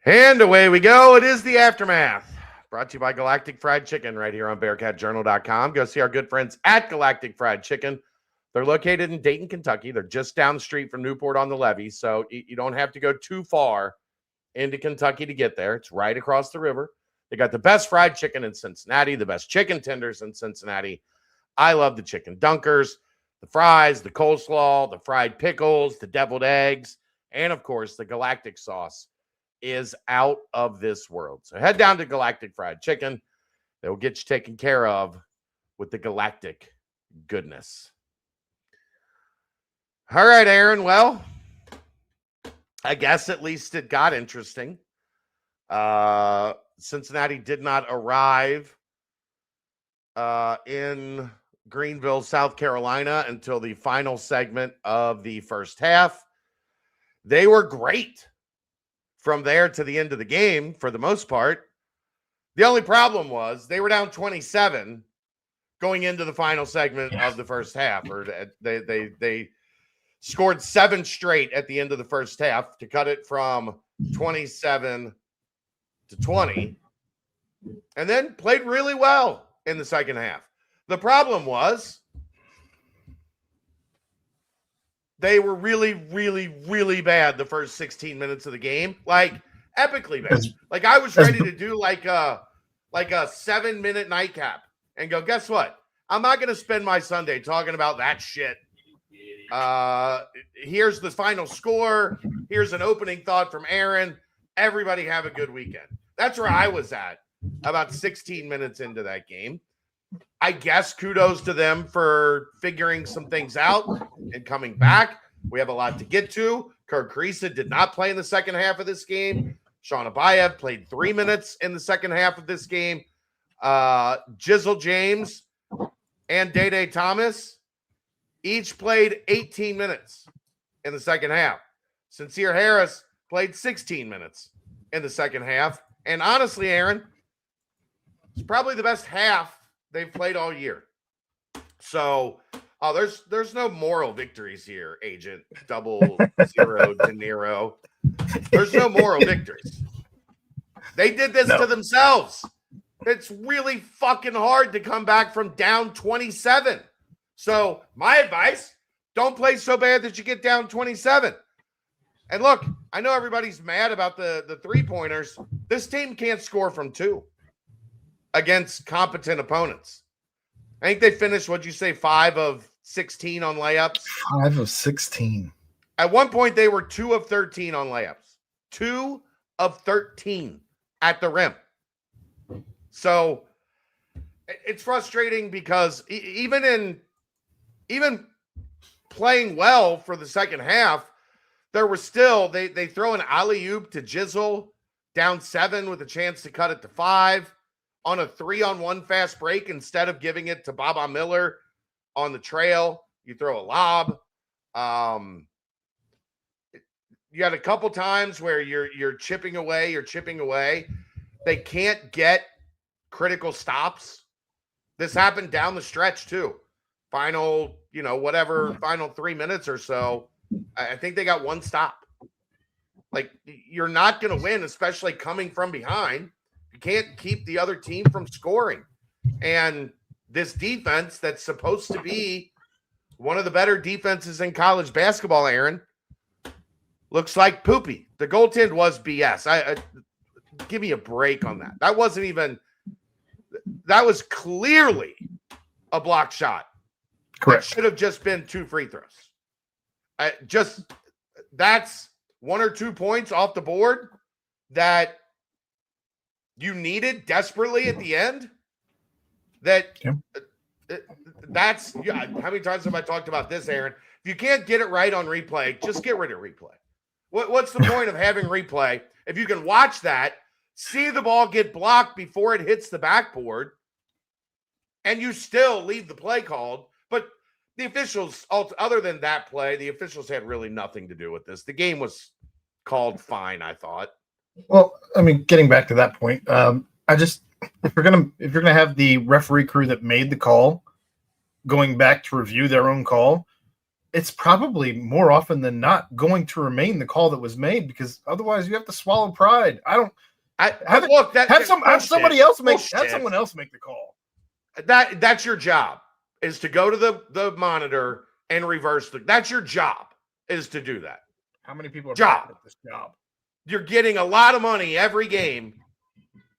And away we go. It is the Aftermath. Brought to you by Galactic Fried Chicken right here on BearcatJournal.com. Go see our good friends at Galactic Fried Chicken. They're located in Dayton, Kentucky. They're just down the street from Newport on the Levee, so you don't have to go too far into Kentucky to get there. It's right across the river. They got the best fried chicken in Cincinnati, the best chicken tenders in Cincinnati. I love the chicken dunkers, the fries, the coleslaw, the fried pickles, the deviled eggs, and, of course, the galactic sauce is out of this world. So head down to Galactic Fried Chicken. They'll get you taken care of with the galactic goodness. All right, Aaron. Well, I guess at least it got interesting. Cincinnati did not arrive in Greenville, South Carolina until the final segment of the first half. They were great from there to the end of the game for the most part. The only problem was they were down 27 going into the final segment of the first half, or they scored 7 straight at the end of the first half to cut it from 27 to 20, and then played really well in the second half. The problem was they were really, really, really bad the first 16 minutes of the game, like epically bad. Like I was ready to do like a 7-minute nightcap and go, guess what? I'm not going to spend my Sunday talking about that shit. Here's the final score. Here's an opening thought from Aaron. Everybody have a good weekend. That's where I was at about 16 minutes into that game. I guess kudos to them for figuring some things out and coming back. We have a lot to get to. Kirk Kriisa did not play in the second half of this game. Sean Abayev played 3 minutes in the second half of this game. Jizzle James and Day Thomas each played 18 minutes in the second half. Sincere Harris played 16 minutes in the second half. And honestly, Aaron, it's probably the best half they've played all year. So there's no moral victories here, Agent 00 De Niro. There's no moral victories. They did this to themselves. It's really fucking hard to come back from down 27. So my advice, don't play so bad that you get down 27. And look, I know everybody's mad about the three-pointers. This team can't score from 2 against competent opponents. I think they finished, what'd you say, 5 of 16 on layups? 5 of 16. At one point, they were 2 of 13 on layups. 2 of 13 at the rim. So it's frustrating because even playing well for the second half, there was still, they throw an alley-oop to Jizzle, down 7 with a chance to cut it to 5 on a 3-on-1 fast break instead of giving it to Baba Miller on the trail. You throw a lob. You had a couple times where you're chipping away. They can't get critical stops. This happened down the stretch too. Final 3 minutes or so. I think they got 1 stop. Like, you're not going to win, especially coming from behind. You can't keep the other team from scoring. And this defense that's supposed to be one of the better defenses in college basketball, Aaron, looks like poopy. The goaltend was BS. Give me a break on that. That was clearly a block shot. Correct. It should have just been 2 free throws. That's 1 or 2 points off the board that you needed desperately at the end. That's how many times have I talked about this, Aaron? If you can't get it right on replay, just get rid of replay. What's the point of having replay if you can watch that, see the ball get blocked before it hits the backboard, and you still leave the play called? But the officials, other than that play, the officials had really nothing to do with this. The game was called fine, I thought. Well, I mean, getting back to that point, if you're gonna have the referee crew that made the call going back to review their own call, it's probably more often than not going to remain the call that was made, because otherwise you have to swallow pride. Have someone else make the call. That's your job, is to go to the monitor and reverse that's your job, is to do that. How many people are at this job? You're getting a lot of money every game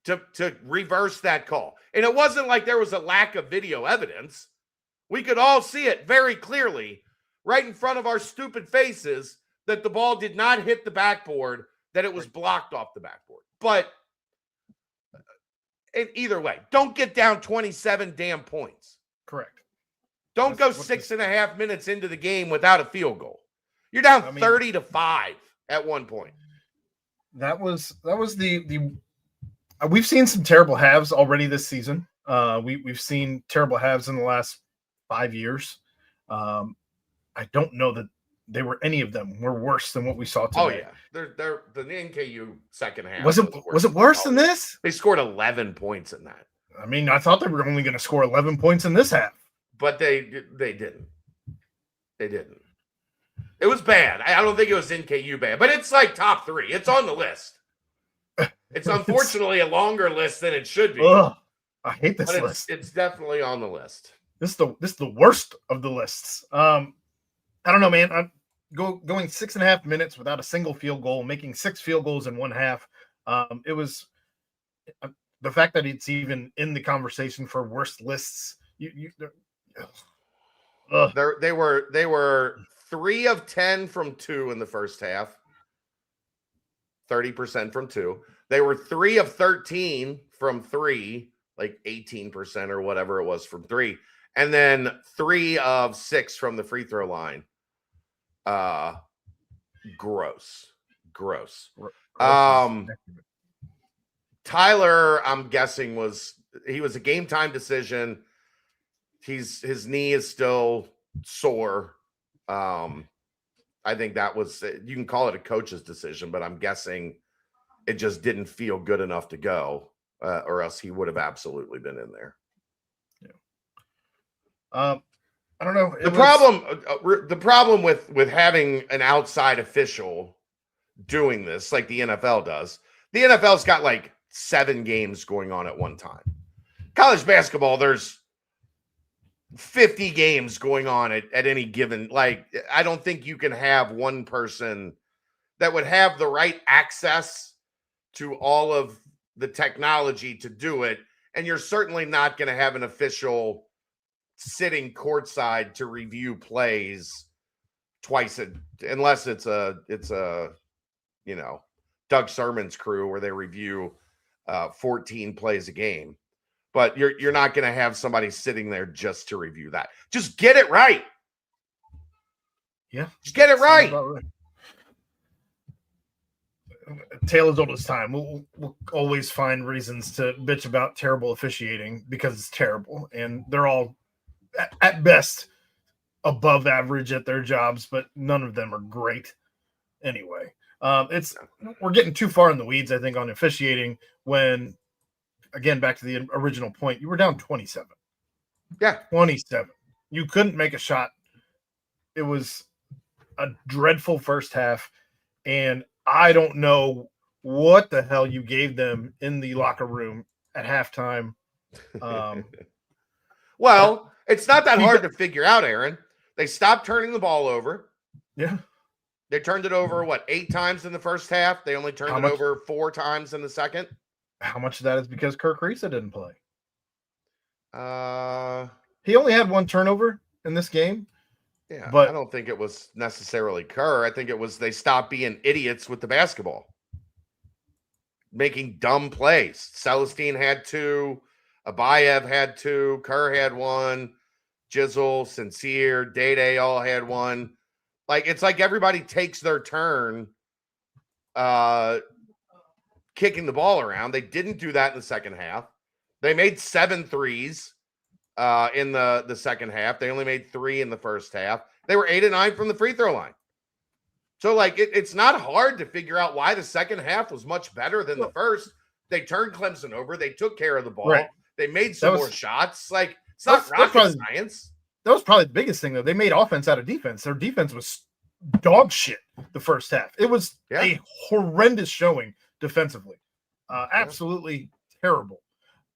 to reverse that call. And it wasn't like there was a lack of video evidence. We could all see it very clearly right in front of our stupid faces that the ball did not hit the backboard, that it was blocked off the backboard. But either way, don't get down 27 damn points. Correct. Don't go 6.5 minutes into the game without a field goal. You're down 30-5 at one point. That was the we've seen some terrible halves already this season. We've seen terrible halves in the last 5 years. I don't know that they were any of them were worse than what we saw today. Oh yeah, they're the NKU second half. Was it worse than this? They scored 11 points in that. I mean, I thought they were only going to score 11 points in this half, but they didn't. They didn't. It was bad. I don't think it was NKU bad, but it's like top 3. It's on the list. It's unfortunately a longer list than it should be. Ugh, I hate this list. It's definitely on the list. This is the worst of the lists. I don't know, man. I'm going 6.5 minutes without a single field goal, making 6 field goals in one half. It was the fact that it's even in the conversation for worst lists. They were 3 of 10 from 2 in the first half. 30% from 2. They were 3 of 13 from 3, like 18% or whatever it was from 3. And then 3 of 6 from the free throw line. Gross. Tyler, I'm guessing he was a game time decision. His knee is still sore. I think that was, you can call it a coach's decision, but I'm guessing it just didn't feel good enough to go, or else he would have absolutely been in there. Yeah. I don't know. The problem with having an outside official doing this, like the NFL does, the NFL's got like 7 games going on at one time. College basketball, there's 50 games going on at any given, like, I don't think you can have one person that would have the right access to all of the technology to do it. And you're certainly not going to have an official sitting courtside to review plays twice unless it's a Doug Sermon's crew where they review 14 plays a game. But you're not going to have somebody sitting there just to review that. Just get it right. Yeah. Just get it right. Tale as old as time. We'll always find reasons to bitch about terrible officiating because it's terrible. And they're all, at best, above average at their jobs, but none of them are great anyway. We're getting too far in the weeds, I think, on officiating when, again, back to the original point, you were down 27. Yeah. 27. You couldn't make a shot. It was a dreadful first half, and I don't know what the hell you gave them in the locker room at halftime. Well, it's not that hard to figure out, Aaron. They stopped turning the ball over. Yeah. They turned it over, 8 times in the first half? They only turned it over 4 times in the second? How much of that is because Kirk Risa didn't play? He only had 1 turnover in this game. Yeah, but I don't think it was necessarily Kerr. I think it was they stopped being idiots with the basketball, making dumb plays. Celestine had 2, Abayev had 2, Kerr had 1, Jizzle, Sincere, Day all had 1. Like, it's like everybody takes their turn kicking the ball around. They didn't do that in the second half. They made 7 threes in the second half. They only made 3 in the first half. They were 8 of 9 from the free throw line. So, like, it's not hard to figure out why the second half was much better than the first. They turned Clemson over. They took care of the ball. Right. They made some more shots. Like, it's not rocket science. that was probably the biggest thing, though. They made offense out of defense. Their defense was dog shit the first half. It was a horrendous showing defensively. Absolutely terrible.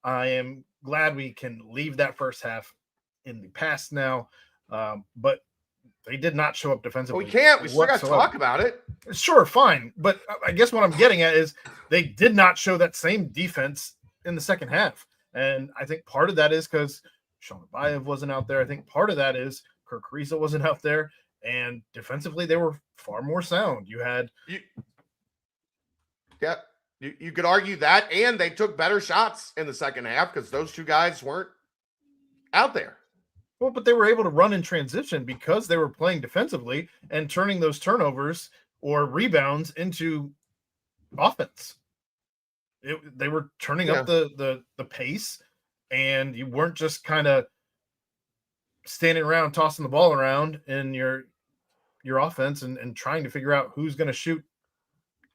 I am glad we can leave that first half in the past now, but they did not show up defensively. We can't. We still got to talk about it. Sure, fine. But I guess what I'm getting at is they did not show that same defense in the second half. And I think part of that is because Sean Abayev wasn't out there. I think part of that is Kirk Ariza wasn't out there. And defensively, they were far more sound. You had... You could argue that, and they took better shots in the second half because those two guys weren't out there. Well, but they were able to run in transition because they were playing defensively and turning those turnovers or rebounds into offense. They were turning up the pace, and you weren't just kind of standing around tossing the ball around in your offense and trying to figure out who's going to shoot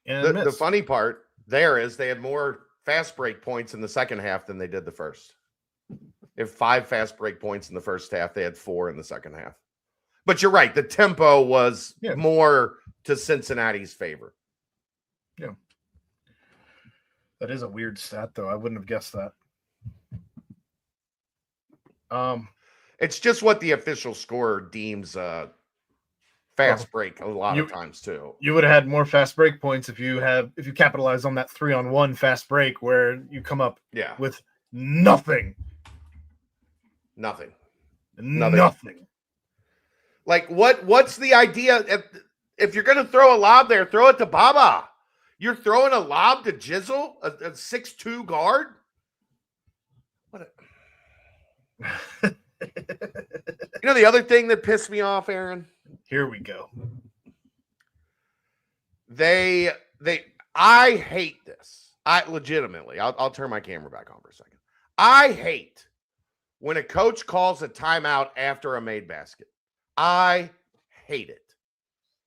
and miss. The funny part there is they had more fast break points in the second half than they did the first. They have 5 fast break points in the first half. They had 4 in the second half. But you're right. The tempo was more to Cincinnati's favor. Yeah. That is a weird stat, though. I wouldn't have guessed that. It's just what the official scorer deems fast break a lot of times too. You would have had more fast break points if you capitalize on that 3-on-1 fast break where you come up with nothing. Like what's the idea? If you're going to throw a lob there, throw it to Baba. You're throwing a lob to Jizzle, a 6'2" guard. You know the other thing that pissed me off, Aaron? Here we go. I hate this. I'll turn my camera back on for a second. I hate when a coach calls a timeout after a made basket. I hate it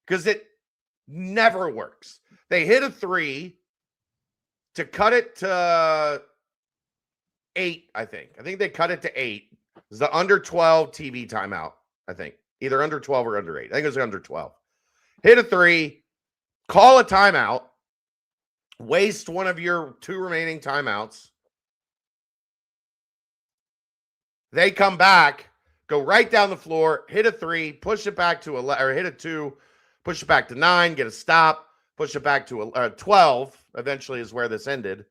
because it never works. They hit a 3 to cut it to 8, I think. I think they cut it to 8. It's the under 12 TV timeout, I think. Either under 12 or under 8. I think it was under 12. Hit a 3, call a timeout, waste one of your 2 remaining timeouts. They come back, go right down the floor, hit a 3, push it back to 11, or hit a 2, push it back to 9, get a stop, push it back to 12, eventually is where this ended.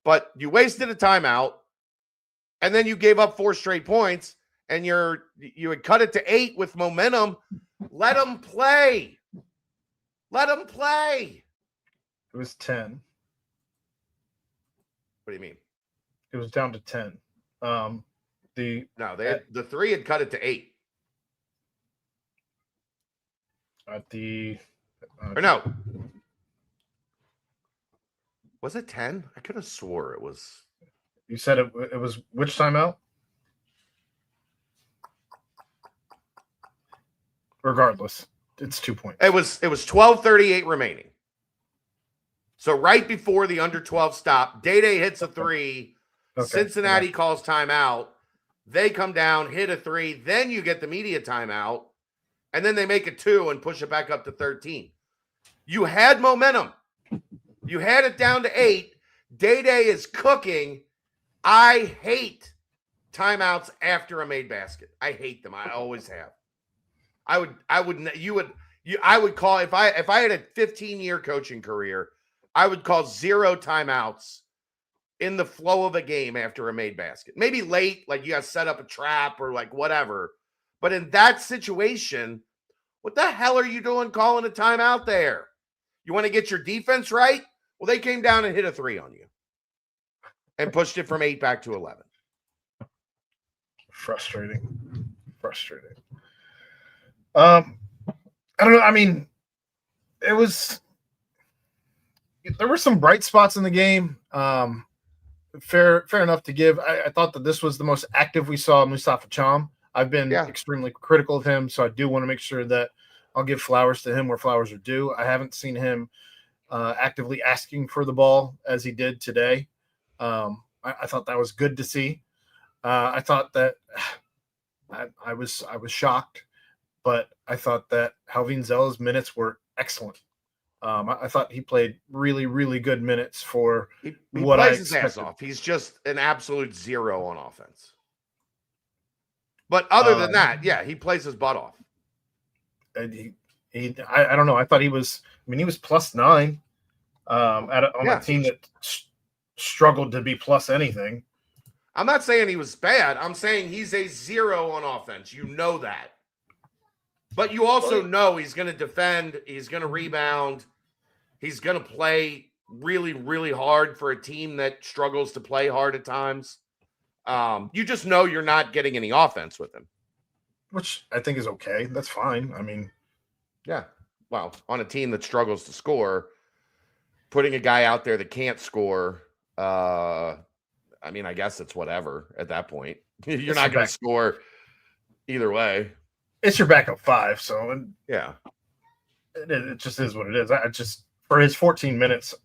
But you wasted a timeout, and then you gave up 4 straight points, and you had cut it to 8 with momentum. Let them play. Let them play. It was 10. What do you mean? It was down to 10. The 3 had cut it to 8. At the or no. Was it 10? I could have swore it was. You said it was which timeout? Regardless, it's 2 points. It was 12:38 remaining. So right before the under 12 stop, Day hits a 3. Okay. Cincinnati calls timeout. They come down, hit a 3. Then you get the media timeout. And then they make a 2 and push it back up to 13. You had momentum. You had it down to 8. Day is cooking. I hate timeouts after a made basket. I hate them. I always have. I would call if I had a 15-year coaching career, I would call 0 timeouts in the flow of a game after a made basket. Maybe late, like you got to set up a trap or like whatever. But in that situation, what the hell are you doing calling a timeout there? You want to get your defense right? Well, they came down and hit a 3 on you and pushed it from 8 back to 11. Frustrating. I don't know. I mean, there were some bright spots in the game. Fair enough to give. I thought that this was the most active we saw Mustafa Cham. I've been extremely critical of him, so I do want to make sure that I'll give flowers to him where flowers are due. I haven't seen him actively asking for the ball as he did today. I thought that was good to see. I thought that I was shocked, but I thought that Halvin Zella's minutes were excellent. I thought he played really, really good minutes for he what plays I his ass expected. off. He's just an absolute zero on offense. But other than that, yeah, he plays his butt off. And I don't know. I thought he was. I mean, he was +9 on a team that struggled to be plus anything. I'm not saying he was bad. I'm saying he's a zero on offense. You know that. But you also know he's going to defend. He's going to rebound. He's going to play really, really hard for a team that struggles to play hard at times. You just know you're not getting any offense with him. Which I think is okay. That's fine. I mean, yeah. Well, on a team that struggles to score, putting a guy out there that can't score, I mean, I guess it's whatever at that point. You're not going to score either way. It's your backup 5, so yeah, it just is what it is. I just, for his 14 minutes,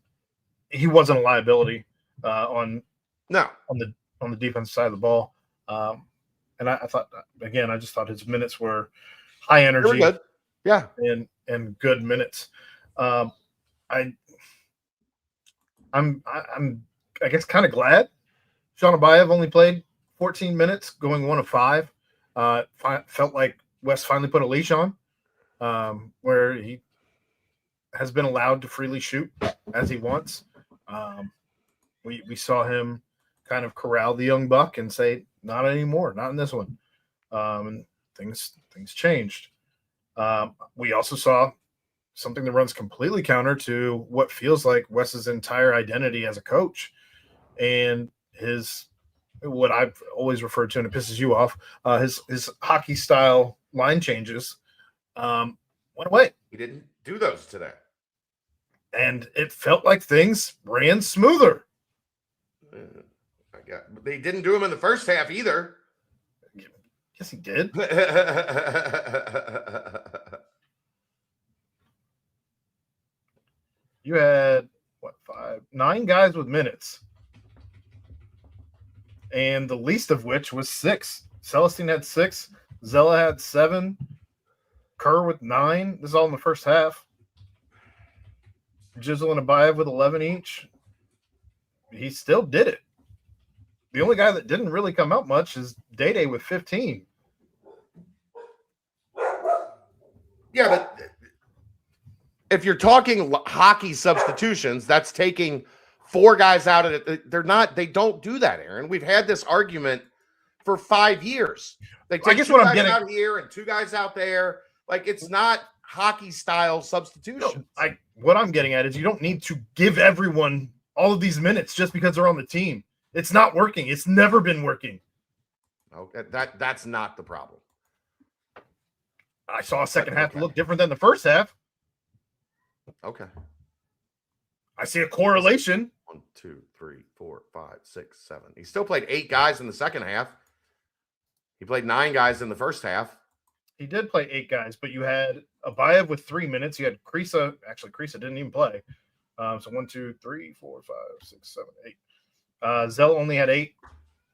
he wasn't a liability on the defensive side of the ball. And I thought, again, I just thought his minutes were high energy, good. Yeah, and good minutes. I'm I guess kind of glad Sean Abayev only played 14 minutes, going 1 of 5. Felt like Wes finally put a leash on, where he has been allowed to freely shoot as he wants. We saw him kind of corral the young buck and say, not anymore, not in this one. And things changed. We also saw something that runs completely counter to what feels like Wes's entire identity as a coach, and what I've always referred to, and it pisses you off, his hockey style line changes went away. He didn't do those today. And it felt like things ran smoother. They didn't do them in the first half either. Yes, he did. You had, 9 guys with minutes. And the least of which was 6. Celestine had 6. Zella had 7. Kerr with 9. This is all in the first half. Jizzle and Abayev with 11 each. He still did it. The only guy that didn't really come out much is Day with 15. Yeah, but if you're talking hockey substitutions, that's taking 4 guys out of it. They don't do that, Aaron. We've had this argument for 5 years. They take 2 guys out here and 2 guys out there. Like, it's not hockey style substitution. No, what I'm getting at is you don't need to give everyone all of these minutes just because they're on the team. It's not working. It's never been working. Okay, that's not the problem. I saw a second half look different than the first half. Okay. I see a correlation. 1, 2, 3, 4, 5, 6, 7. He still played 8 guys in the second half. He played 9 guys in the first half. He did play 8 guys, but you had Abayev with 3 minutes. You had Krisa. Actually, Krisa didn't even play. So 1, 2, 3, 4, 5, 6, 7, 8. Zell only had 8.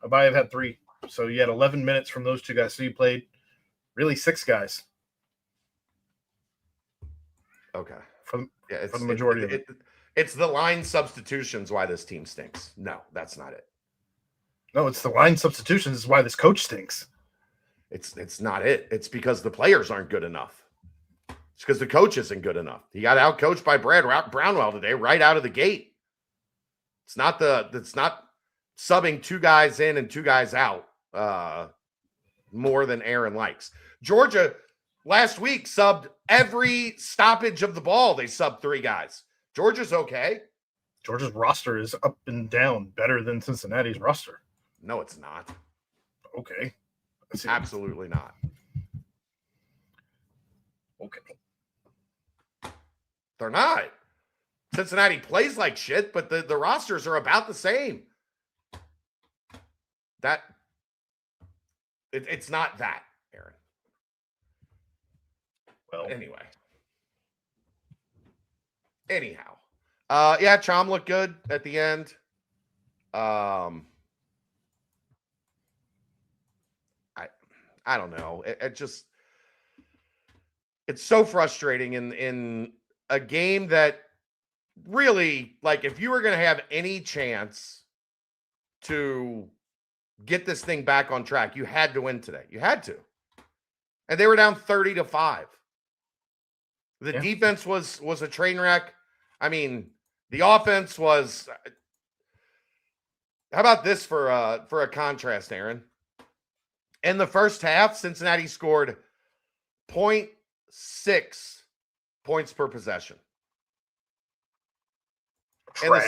Abayev had 3. So you had 11 minutes from those 2 guys. So you played really 6 guys. Okay. For the majority of it. It's the line substitutions why this team stinks. No, that's not it. No, it's the line substitutions is why this coach stinks. It's not it. It's because the players aren't good enough. It's because the coach isn't good enough. He got outcoached by Brad Brownwell today, right out of the gate. It's not subbing 2 guys in and 2 guys out more than Aaron likes. Georgia last week subbed every stoppage of the ball. They subbed 3 guys. Georgia's okay. Georgia's roster is up and down better than Cincinnati's roster. No, it's not. Okay. Absolutely not. Okay. They're not. Cincinnati plays like shit, but the rosters are about the same. It's not that, Aaron. Well, anyhow. Chom looked good at the end. I don't know. It's so frustrating in a game that really, like, if you were going to have any chance to get this thing back on track, you had to win today. You had to. And they were down 30-5. The defense was a train wreck. I mean, the offense was. How about this for a contrast, Aaron? In the first half, Cincinnati scored 0.6 points per possession. In the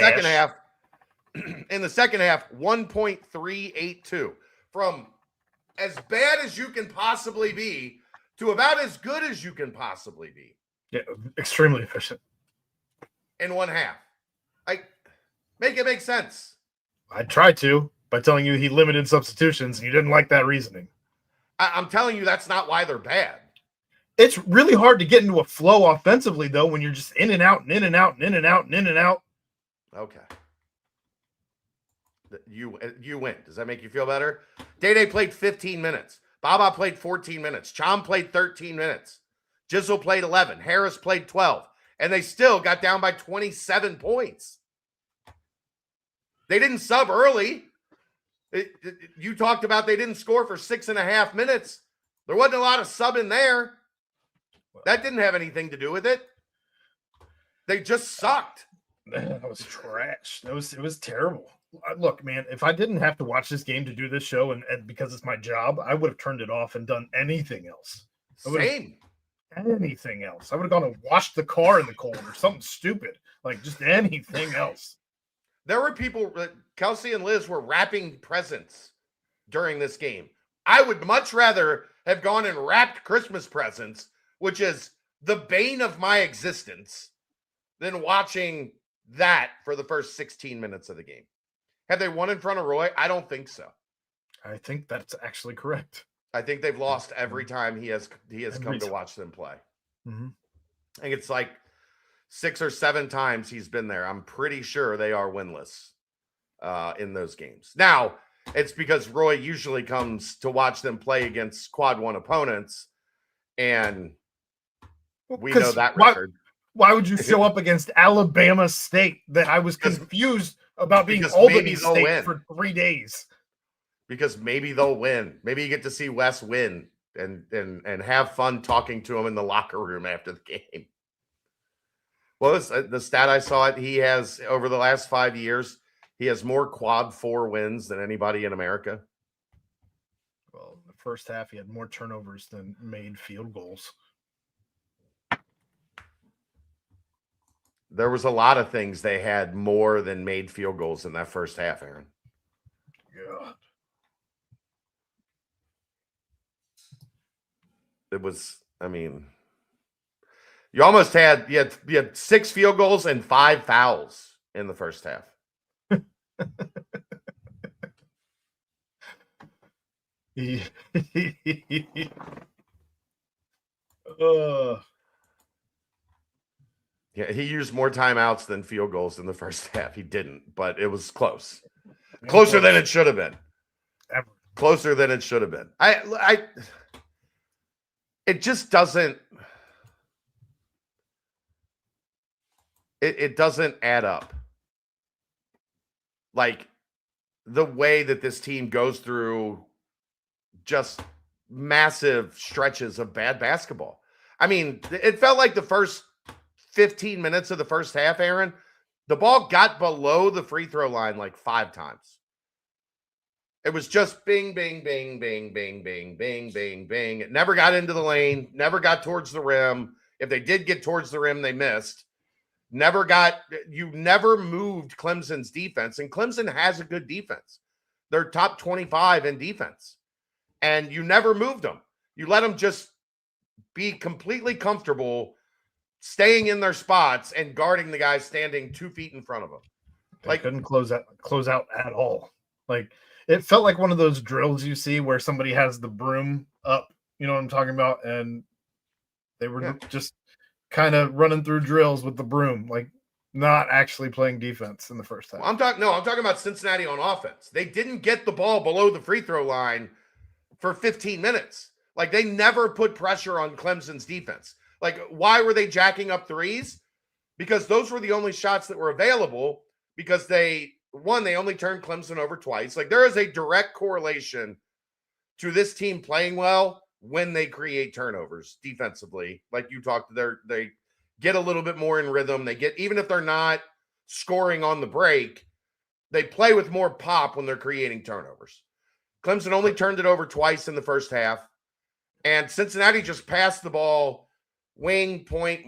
second half, 1.382. From as bad as you can possibly be to about as good as you can possibly be. Yeah, extremely efficient. In one half. Make it make sense. I tried to by telling you he limited substitutions, and you didn't like that reasoning. I'm telling you that's not why they're bad. It's really hard to get into a flow offensively, though, when you're just in and out and in and out and in and out and in and out. Okay. You win. Does that make you feel better? Day played 15 minutes. Baba played 14 minutes. Chom played 13 minutes. Jizzle played 11. Harris played 12. And they still got down by 27 points. They didn't sub early. You talked about they didn't score for 6.5 minutes. There wasn't a lot of sub in there. That didn't have anything to do with it. They just sucked. That was trash. It was terrible. Look, man, if I didn't have to watch this game to do this show and because it's my job, I would have turned it off and done anything else. Same. Anything else. I would have gone and washed the car in the cold or something stupid. Like just anything else. There were people, Kelsey and Liz were wrapping presents during this game. I would much rather have gone and wrapped Christmas presents, which is the bane of my existence, than watching that for the first 16 minutes of the game. Have they won in front of Roy? I don't think so. I think that's actually correct. I think they've lost every time he has come to watch them play. Mm-hmm. I think it's like 6 or 7 times he's been there. I'm pretty sure they are winless in those games. Now, it's because Roy usually comes to watch them play against quad 1 opponents, and we know that record. Why would you show up against Alabama State? That I was confused about being Albany State for 3 days. Because maybe they'll win. Maybe you get to see Wes win and have fun talking to him in the locker room after the game. Well, the stat I saw, he has, over the last 5 years, he has more quad 4 wins than anybody in America. Well, in the first half, he had more turnovers than made field goals. There was a lot of things they had more than made field goals in that first half, Aaron. Yeah. It was, I mean, you almost had 6 field goals and 5 fouls in the first half. Yeah, he used more timeouts than field goals in the first half. He didn't, but it was close. Closer than it should have been. Closer than it should have been. It just doesn't. It doesn't add up. Like the way that this team goes through just massive stretches of bad basketball. I mean, it felt like the first 15 minutes of the first half, Aaron, the ball got below the free throw line like 5 times. It was just bing, bing, bing, bing, bing, bing, bing, bing, bing. It never got into the lane, never got towards the rim. If they did get towards the rim, they missed. You never moved Clemson's defense, and Clemson has a good defense. They're top 25 in defense, and you never moved them. You let them just be completely comfortable staying in their spots and guarding the guy standing 2 feet in front of them. They couldn't close out at all. Like, it felt like one of those drills you see where somebody has the broom up, you know what I'm talking about? And they were just kind of running through drills with the broom, like not actually playing defense in the first half. Well, I'm talking about Cincinnati on offense. They didn't get the ball below the free throw line for 15 minutes. Like, they never put pressure on Clemson's defense. Like, why were they jacking up threes? Because those were the only shots that were available, because they only turned Clemson over twice. Like, there is a direct correlation to this team playing well when they create turnovers defensively. Like you talked, they get a little bit more in rhythm. They get, even if they're not scoring on the break, they play with more pop when they're creating turnovers. Clemson only turned it over twice in the first half, and Cincinnati just passed the ball wing, point,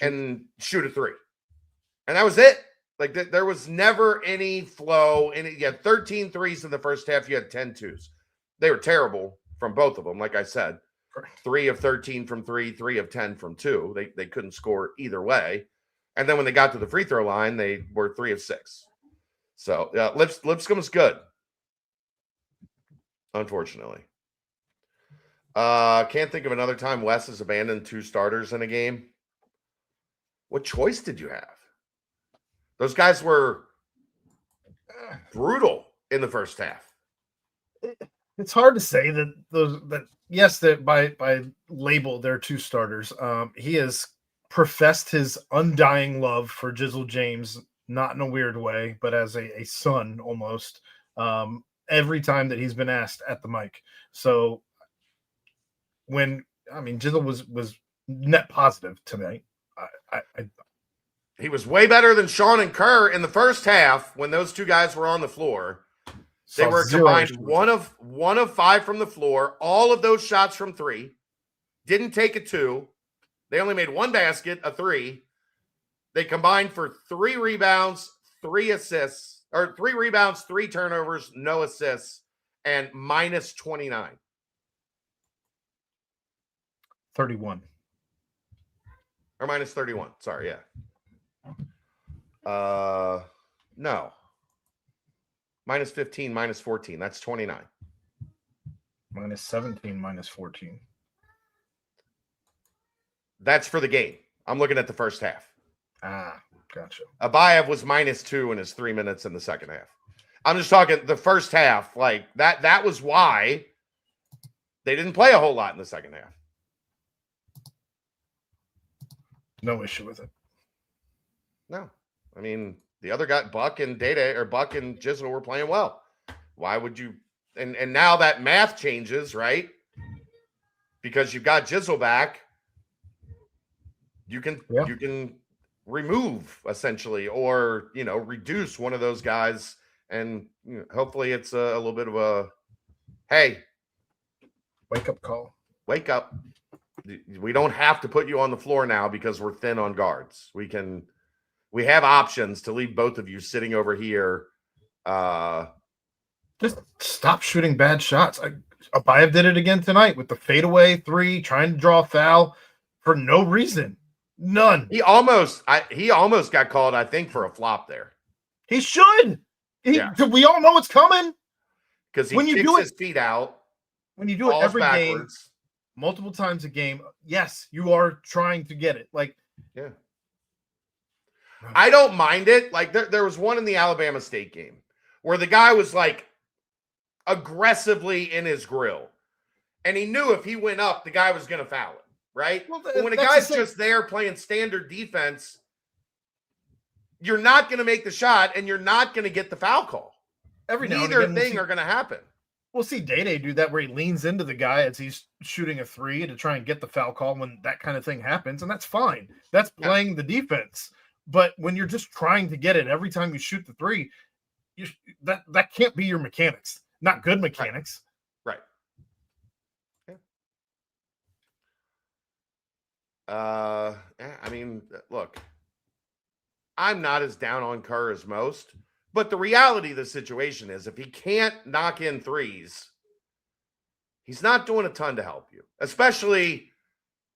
and shoot a three. And that was it. Like, there was never any flow. And you had 13 threes in the first half. You had 10 twos. They were terrible from both of them. Like I said, 3 of 13 from 3, 3 of 10 from 2. They couldn't score either way. And then when they got to the free throw line, they were 3 of 6. So Lipscomb's good, unfortunately. Can't think of another time Wes has abandoned 2 starters in a game. What choice did you have? Those guys were brutal in the first half. It's hard to say that by label they're 2 starters. He has professed his undying love for Jizzle James, not in a weird way, but as a son almost, every time that he's been asked at the mic. So Jizzle was net positive tonight. He was way better than Sean and Kerr in the first half when those 2 guys were on the floor. They were combined 1 of 5 from the floor. All of those shots from 3. Didn't take a 2. They only made 1 basket, a 3. They combined for 3 rebounds, 3 assists, or 3 rebounds, 3 turnovers, no assists, and minus 29. 31. Or minus 31. Sorry, yeah. No. Minus 15, minus 14. That's 29. Minus 17, minus 14. That's for the game. I'm looking at the first half. Gotcha. Abayev was minus 2 in his 3 minutes in the second half. I'm just talking the first half. Like, that was why they didn't play a whole lot in the second half. No issue with it. No. I mean, the other guy, Buck and Jizzle were playing well. Why would you? And now that math changes, right? Because you've got Jizzle back. You can remove essentially, or reduce one of those guys, and hopefully it's a little bit of a hey, wake up call. Wake up. We don't have to put you on the floor now because we're thin on guards. We have options to leave both of you sitting over here. Just stop shooting bad shots. Abayev did it again tonight with the fadeaway 3, trying to draw a foul for no reason. None. He almost got called, I think, for a flop there. He should. We all know it's coming. Because he kicks his feet out. When you do it every game, multiple times a game, yes, you are trying to get it. Yeah. I don't mind it. Like, there was one in the Alabama State game where the guy was like aggressively in his grill, and he knew if he went up, the guy was going to foul him, right? Well, but when a guy's just there playing standard defense, you're not going to make the shot, and you're not going to get the foul call. Neither thing are going to happen. We'll see Day do that where he leans into the guy as he's shooting a 3 to try and get the foul call when that kind of thing happens, and that's fine. That's playing the defense. But when you're just trying to get it every time you shoot the 3, that can't be your mechanics. Not good mechanics. Right. Yeah. I mean, look, I'm not as down on Kerr as most, but the reality of the situation is if he can't knock in 3s, he's not doing a ton to help you. Especially,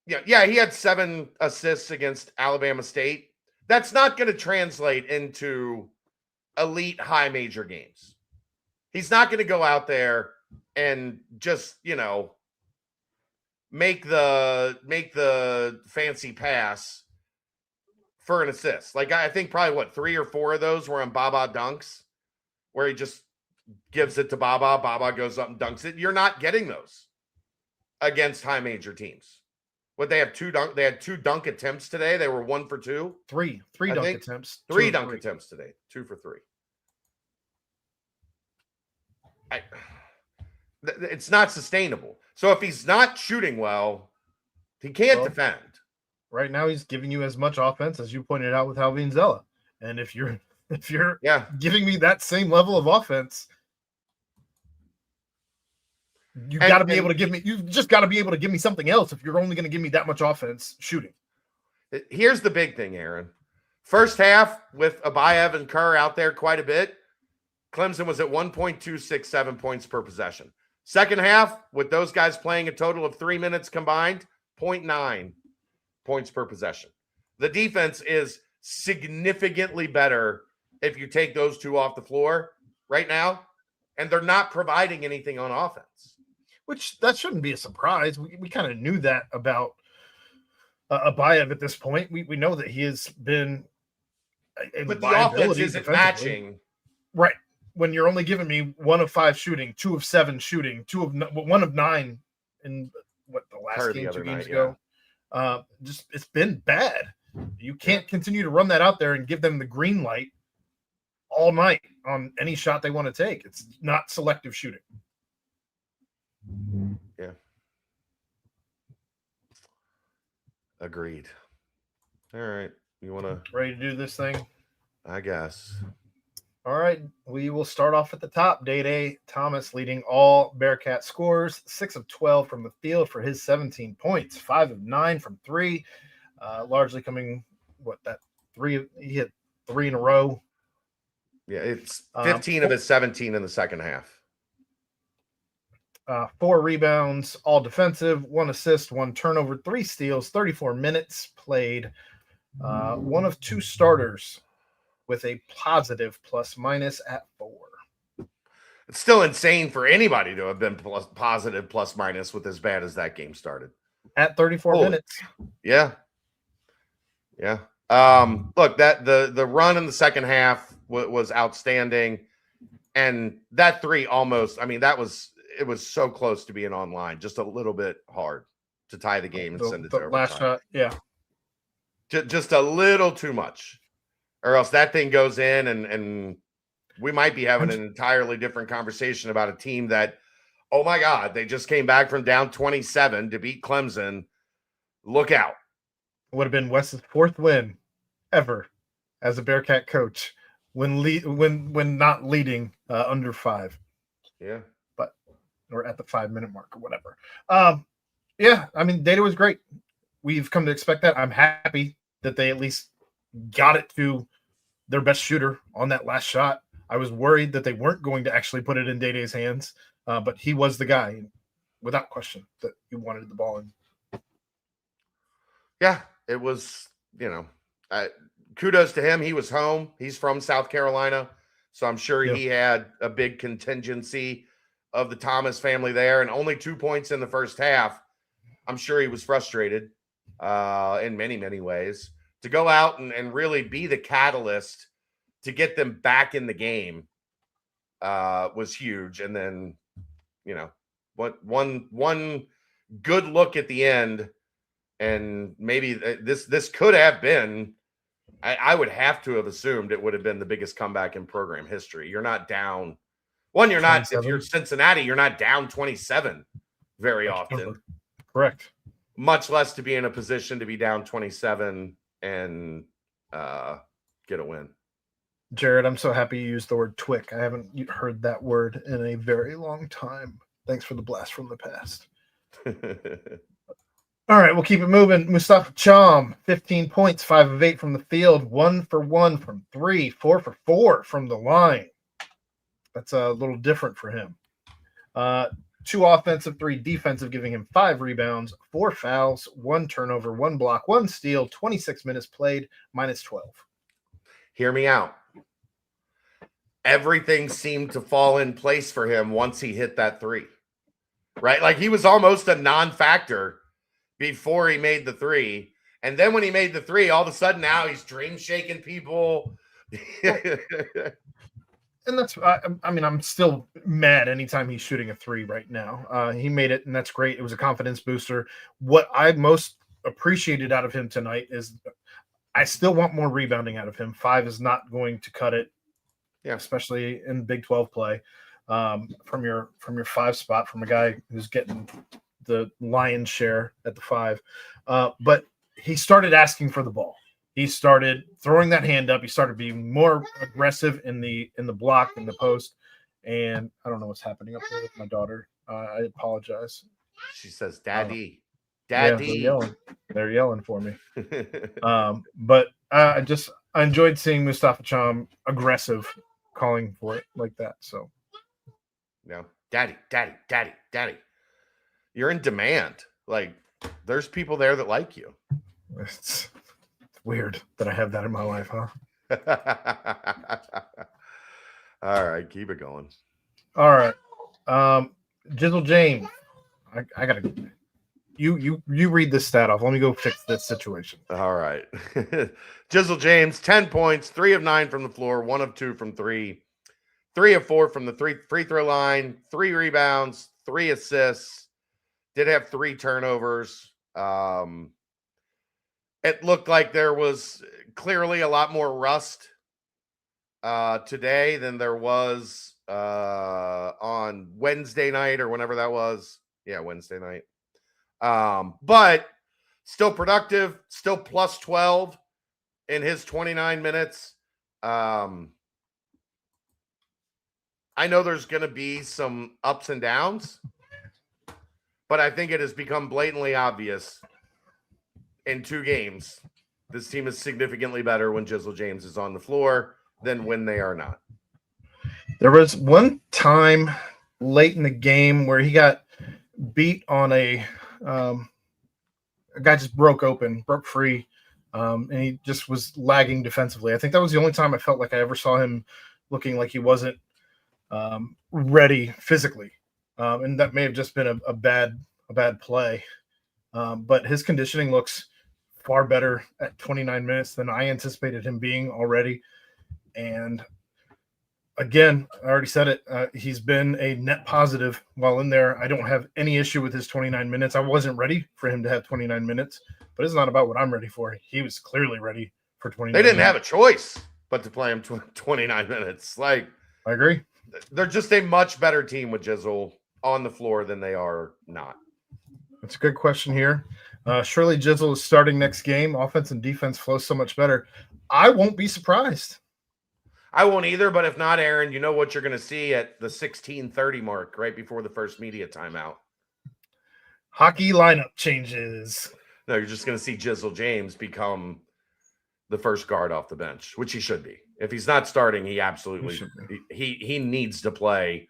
he had 7 assists against Alabama State. That's not going to translate into elite high major games. He's not going to go out there and just, make the fancy pass for an assist. Like, I think probably 3 or 4 of those were on Baba dunks where he just gives it to Baba. Baba goes up and dunks it. You're not getting those against high major teams. What they have they had 2 dunk attempts today. They were 1 for 2. Three dunk attempts. 3 dunk attempts today. 2 for 3. It's not sustainable. So if he's not shooting well, he can't defend. Right now, he's giving you as much offense as you pointed out with Halvin Zella. And if you're giving me that same level of offense, you got to be able to give me. You've just got to be able to give me something else if you're only going to give me that much offense shooting. Here's the big thing, Aaron. First half with Abayev and Kerr out there quite a bit, Clemson was at 1.267 points per possession. Second half, with those guys playing a total of 3 minutes combined, 0.9 points per possession. The defense is significantly better if you take those 2 off the floor right now, and they're not providing anything on offense. Which that shouldn't be a surprise. We kind of knew that about Abayev at this point. We know that he has been but the offense isn't matching. Right. When you're only giving me 1 of 5 shooting, 2 of 7 shooting, 1 of 9 in the last game 2 games ago. Just it's been bad. You can't continue to run that out there and give them the green light all night on any shot they want to take. It's not selective shooting. Yeah. Agreed. All right. You want to ready to do this thing? I guess. All right. We will start off at the top. Day Thomas leading all Bearcat scores, 6 of 12 from the field for his 17 points, 5 of 9 from 3. Largely coming, he hit 3 in a row. Yeah, it's 15 of his 17 in the second half. 4 rebounds, all defensive, 1 assist, 1 turnover, 3 steals, 34 minutes played. 1 of 2 starters with a positive plus-minus at 4. It's still insane for anybody to have been positive plus-minus with as bad as that game started. At 34 minutes. Yeah. Yeah. Look, that the run in the second half was outstanding. And that 3 almost, it was so close to being online, just a little bit hard to tie the game and send it to overtime. Last shot, yeah. Just a little too much. Or else that thing goes in and we might be having an entirely different conversation about a team that, oh my God, they just came back from down 27 to beat Clemson. Look out. Would have been Wes's 4th win ever as a Bearcat coach when not leading under 5. Yeah. Or at the 5-minute mark or whatever. Data was great. We've come to expect that. I'm happy that they at least got it to their best shooter on that last shot. I was worried that they weren't going to actually put it in Day-Day's hands, but he was the guy, without question, that he wanted the ball in. Yeah, it was, kudos to him. He was home. He's from South Carolina, so I'm sure he had a big contingency of the Thomas family there, and only 2 points in the first half. I'm sure he was frustrated in many, many ways. To go out and really be the catalyst to get them back in the game was huge. And then, one good look at the end, and maybe this could have been, I would have to have assumed it would have been the biggest comeback in program history. You're not down. One, you're 27. Not, if you're Cincinnati, you're not down 27 very often. Correct. Much less to be in a position to be down 27 and get a win. Jared, I'm so happy you used the word twick. I haven't heard that word in a very long time. Thanks for the blast from the past. All right, we'll keep it moving. Mustafa Cham, 15 points, 5 of 8 from the field, 1 for 1 from 3, 4 for 4 from the line. That's a little different for him. 2 offensive, 3 defensive, giving him 5 rebounds, 4 fouls, 1 turnover, 1 block, 1 steal, 26 minutes played, minus 12. Hear me out. Everything seemed to fall in place for him once he hit that 3, right? Like he was almost a non-factor before he made the 3. And then when he made the 3, all of a sudden now he's dream shaking people. And that's, I mean, I'm still mad anytime he's shooting a three right now. He made it, and that's great. It was a confidence booster. What I most appreciated out of him tonight is I still want more rebounding out of him. 5 is not going to cut it, especially in Big 12 play. From your 5 spot, from a guy who's getting the lion's share at the 5. But he started asking for the ball. He started throwing that hand up. He started being more aggressive in the block, in the post. And I don't know what's happening up there with my daughter. I apologize. She says, "Daddy, Daddy." Yeah, they're yelling for me. But I enjoyed seeing Mustafa Cham aggressive, calling for it like that. So, yeah, Daddy, Daddy, Daddy, Daddy. You're in demand. Like, there's people there that like you. It's weird that I have that in my life, huh? All right, keep it going. All right. Jizzle James. I gotta you read this stat off. Let me go fix this situation. All right. Jizzle James, 10 points, 3 of 9 from the floor, 1 of 2 from 3, 3 of 4 from the free throw line, 3 rebounds, 3 assists, did have 3 turnovers. It looked like there was clearly a lot more rust today than there was on Wednesday night or whenever that was. Yeah, Wednesday night. But still productive, still plus 12 in his 29 minutes. I know there's going to be some ups and downs, but I think it has become blatantly obvious in 2 games, this team is significantly better when Jizzle James is on the floor than when they are not. There was one time late in the game where he got beat on a guy just broke free, and he just was lagging defensively. I think that was the only time I felt like I ever saw him looking like he wasn't ready physically, and that may have just been a bad play. But his conditioning looks far better at 29 minutes than I anticipated him being already. And again, I already said it. He's been a net positive while in there. I don't have any issue with his 29 minutes. I wasn't ready for him to have 29 minutes, but it's not about what I'm ready for. He was clearly ready for 29 They didn't minutes. have a choice but to play him 29 minutes. Like, I agree. They're just a much better team with Jizzle on the floor than they are not. That's a good question here. Surely Jizzle is starting next game. Offense and defense flow so much better. I won't be surprised. I won't either, but if not, Aaron, you know what you're going to see at the 16:30 mark right before the first media timeout. Hockey lineup changes. No, you're just going to see Jizzle James become the first guard off the bench, which he should be. If he's not starting, he absolutely he needs to play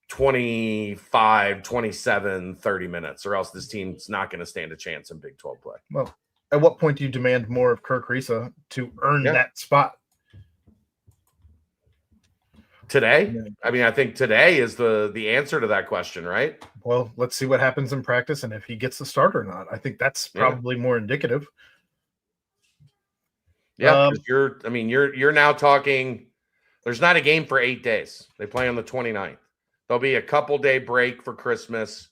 25, 27, 30 minutes, or else this team's not going to stand a chance in Big 12 play. Well, at what point do you demand more of Kirk Risa to earn that spot? Today? I mean, I think today is the answer to that question, right? Well, let's see what happens in practice and if he gets the start or not. I think that's probably more indicative. Yeah, you're now talking. There's not a game for 8 days. They play on the 29th. There'll be a couple day break for Christmas.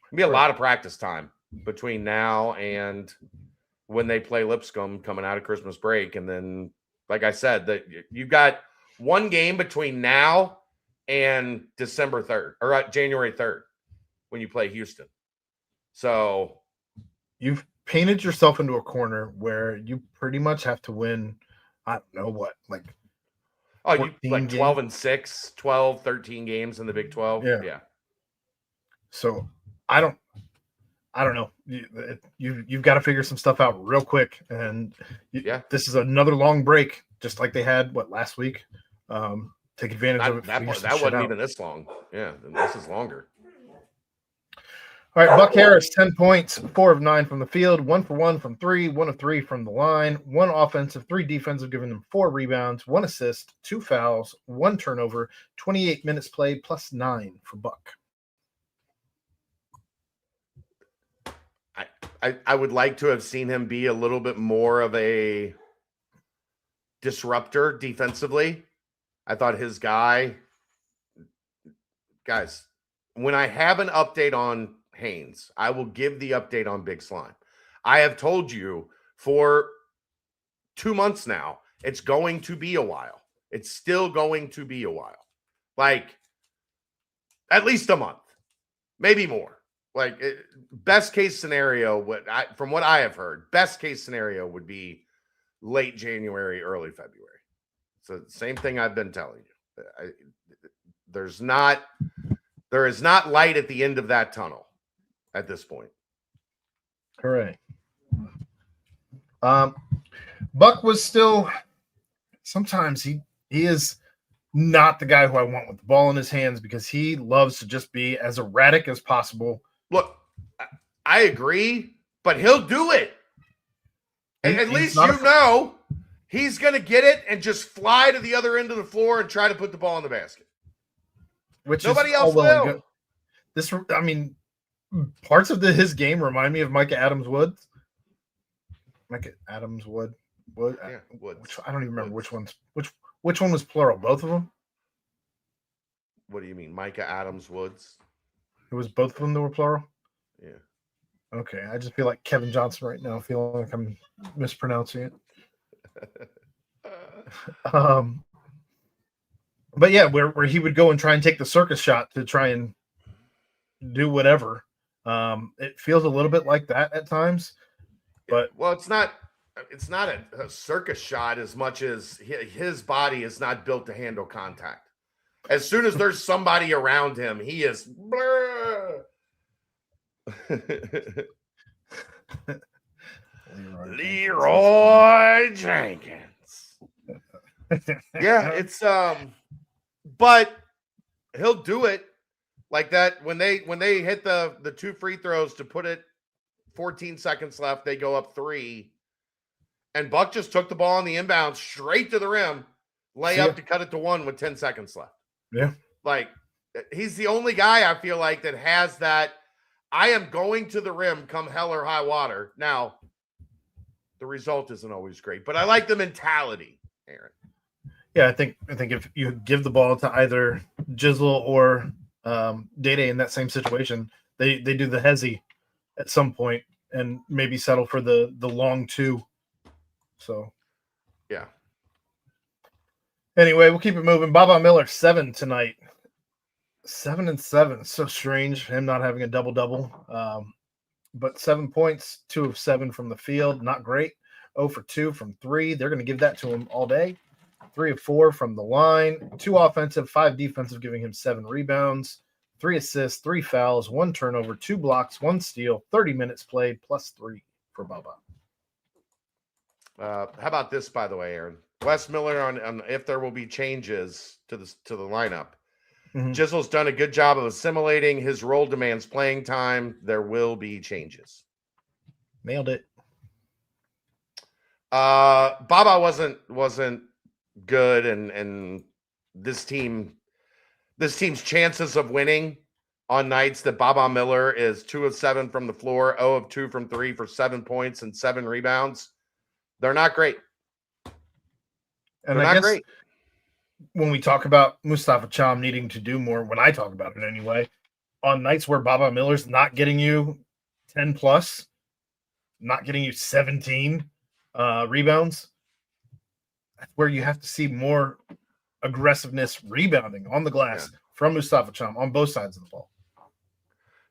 There'll be a lot of practice time between now and when they play Lipscomb coming out of Christmas break. And then, like I said, that you've got one game between now and December 3rd or January 3rd when you play Houston. So you've painted yourself into a corner where you pretty much have to win. I don't know what, like, you like 12-6, 12, 13 games in the Big 12. Yeah. So I don't know. You've got to figure some stuff out real quick. And this is another long break, just like they had last week. Take advantage of it. That wasn't even this long. Yeah, this is longer. All right, Buck Harris, 10 points, 4 of 9 from the field, 1 for 1 from 3, 1 of 3 from the line, 1 offensive, 3 defensive, giving them 4 rebounds, 1 assist, 2 fouls, 1 turnover, 28 minutes played, plus 9 for Buck. I would like to have seen him be a little bit more of a disruptor defensively. I thought his guys, when I have an update on Haynes, I will give the update on Big Slime. I have told you for 2 months now, it's going to be a while. It's still going to be a while. Like, at least a month, maybe more. Like, best case scenario, from what I have heard, best case scenario would be late January, early February. So same thing I've been telling you. There is not light at the end of that tunnel at this point. Correct. Buck was still, sometimes he is not the guy who I want with the ball in his hands, because he loves to just be as erratic as possible. Look, I agree, but he'll do it. At least you know he's going to get it and just fly to the other end of the floor and try to put the ball in the basket. Which nobody else will. Parts of his game remind me of Micah Adams-Wood. Micah Adams-Wood. Yeah, Woods. I don't even remember which one was plural. Both of them. What do you mean, Micah Adams-Woods? It was both of them that were plural. Yeah. Okay, I just feel like Kevin Johnson right now, feeling like I'm mispronouncing it. But yeah, where he would go and try and take the circus shot to try and do whatever. It feels a little bit like that at times. But well, it's not a circus shot as much as his body is not built to handle contact. As soon as there's somebody around him, he is blur. Leroy Jenkins. Yeah, it's but he'll do it like that when they hit the 2 free throws to put it 14 seconds left, they go up 3. And Buck just took the ball on the inbound straight to the rim, lay up to cut it to 1 with 10 seconds left. Yeah. Like, he's the only guy I feel like that has that. I am going to the rim come hell or high water. Now, the result isn't always great, but I like the mentality, Aaron. Yeah, I think if you give the ball to either Jizzle or Dede in that same situation, they do the hezzy at some point and maybe settle for the long 2. So, yeah. Anyway, we'll keep it moving. Baba Miller 7 tonight. 7 and 7. So strange him not having a double-double. But 7 points, 2 of 7 from the field. Not great. 0 for 2 from 3. They're going to give that to him all day. 3 of 4 from the line. 2 offensive, 5 defensive, giving him 7 rebounds, 3 assists, 3 fouls, 1 turnover, 2 blocks, 1 steal, 30 minutes played, plus 3 for Baba. How about this, by the way, Aaron? Wes Miller on if there will be changes to the lineup. Mm-hmm. Jizzle's done a good job of assimilating. His role demands playing time. There will be changes. Nailed it. Baba wasn't good, and this team's chances of winning on nights that Baba Miller is 2 of 7 from the floor, 0 of 2 from 3 for 7 points and 7 rebounds. They're not great. And I guess great. When we talk about Mustafa Cham needing to do more, when I talk about it anyway, on nights where Baba Miller's not getting you 10 plus, not getting you 17 rebounds, that's where you have to see more aggressiveness rebounding on the glass from Mustafa Cham on both sides of the ball.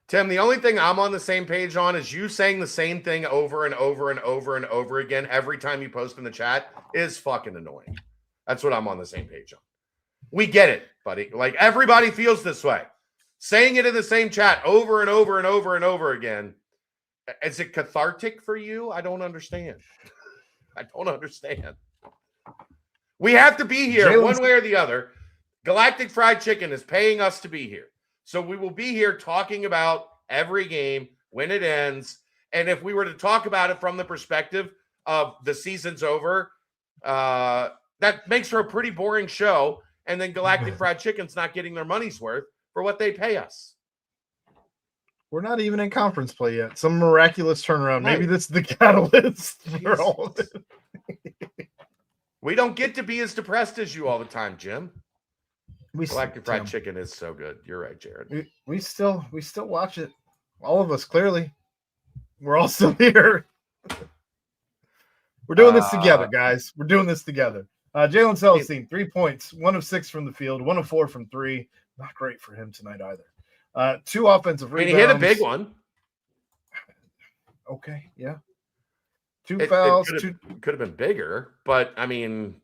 Tim, the only thing I'm on the same page on is you saying the same thing over and over and over and over again every time you post in the chat is fucking annoying. That's what I'm on the same page on. We get it, buddy. Like, everybody feels this way. Saying it in the same chat over and over and over and over again. Is it cathartic for you? I don't understand. I don't understand. We have to be here one way or the other. Galactic Fried Chicken is paying us to be here. So we will be here talking about every game when it ends. And if we were to talk about it from the perspective of the season's over, that makes for a pretty boring show. And then Galactic Fried Chicken's not getting their money's worth for what they pay us. We're not even in conference play yet. Some miraculous turnaround. Right. Maybe that's the catalyst for all of it. We don't get to be as depressed as you all the time, Jim. Galactic Fried Chicken is so good. You're right, Jared. We still watch it. All of us, clearly. We're all still here. We're doing this together, guys. We're doing this together. Jalen Celestine, 3 points, 1 of 6 from the field, 1 of 4 from 3. Not great for him tonight either. 2 offensive rebounds. And he hit a big one. Okay, yeah. 2 fouls. Could have been bigger, but I mean,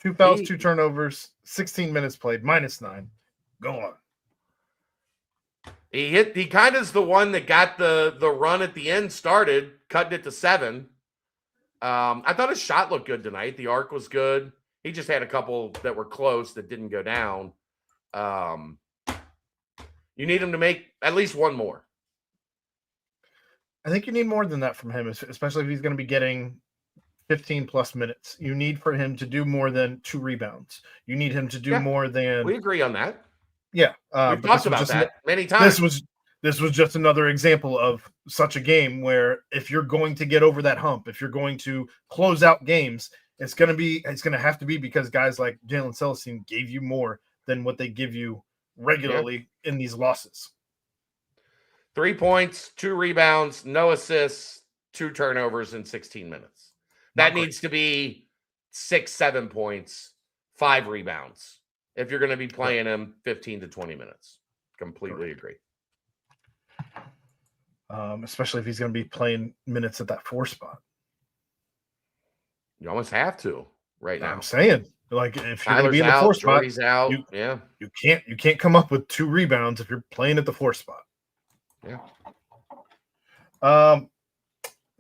2 fouls, 2 turnovers, 16 minutes played, -9. Go on. He kind of is the one that got the run at the end started, cutting it to 7. I thought his shot looked good tonight. The arc was good. He just had a couple that were close that didn't go down. You need him to make at least one more. I think you need more than that from him, especially if he's going to be getting 15 plus minutes. You need for him to do more than 2 rebounds. You need him to do more than. We agree on that. Yeah, we've talked about that many times. This was just another example of such a game where if you're going to get over that hump, if you're going to close out games, it's going to have to be because guys like Jalen Celestine gave you more than what they give you regularly in these losses. 3 points, 2 rebounds, no assists, 2 turnovers in 16 minutes. That needs to be 6, 7 points, 5 rebounds if you're going to be playing him 15 to 20 minutes. Completely agree. Especially if he's going to be playing minutes at that 4 spot. You almost have to now. I'm saying, like, if you're going to be in the 4 spot, out. You can't come up with 2 rebounds if you're playing at the 4 spot. Yeah.